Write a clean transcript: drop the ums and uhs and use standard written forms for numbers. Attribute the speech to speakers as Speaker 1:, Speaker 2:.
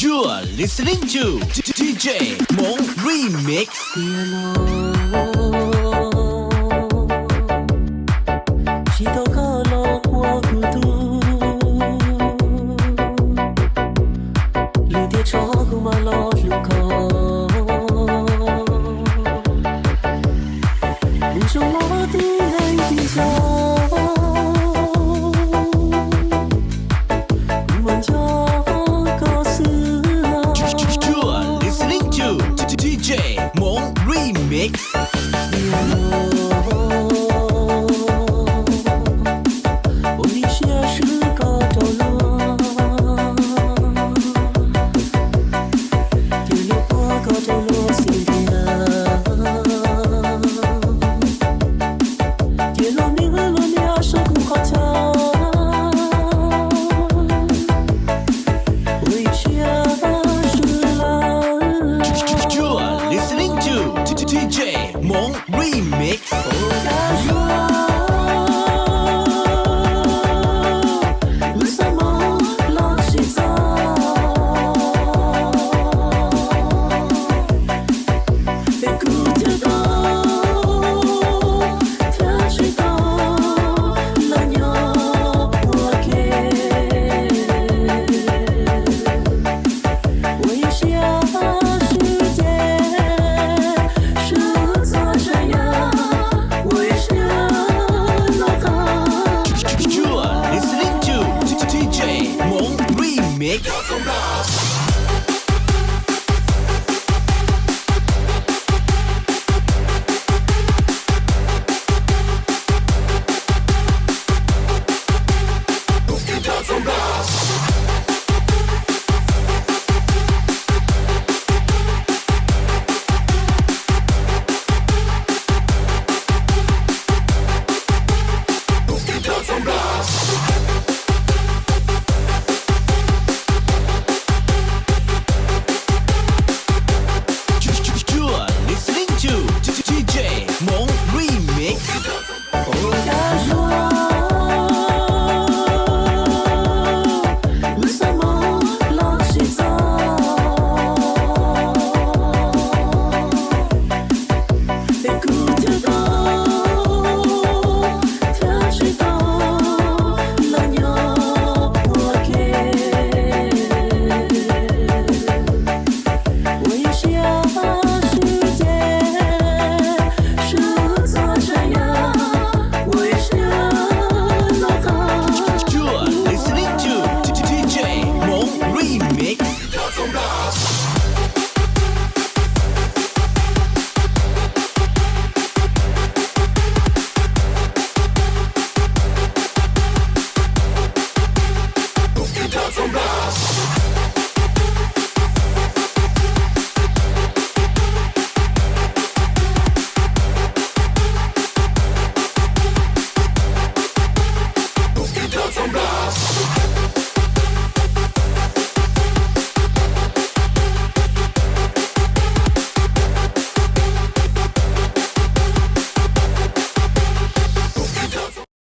Speaker 1: You're listening to DJ 萌 Remix。
Speaker 2: 几多可能我孤独，路的车古马路路口，不说我的泪的笑。
Speaker 1: DJ 萌 Remix。
Speaker 2: 我的血是个着落，跌落过个着落心的跌落你和我你要受苦好疼，委屈是了。
Speaker 1: DJ 萌 Remix。Mix。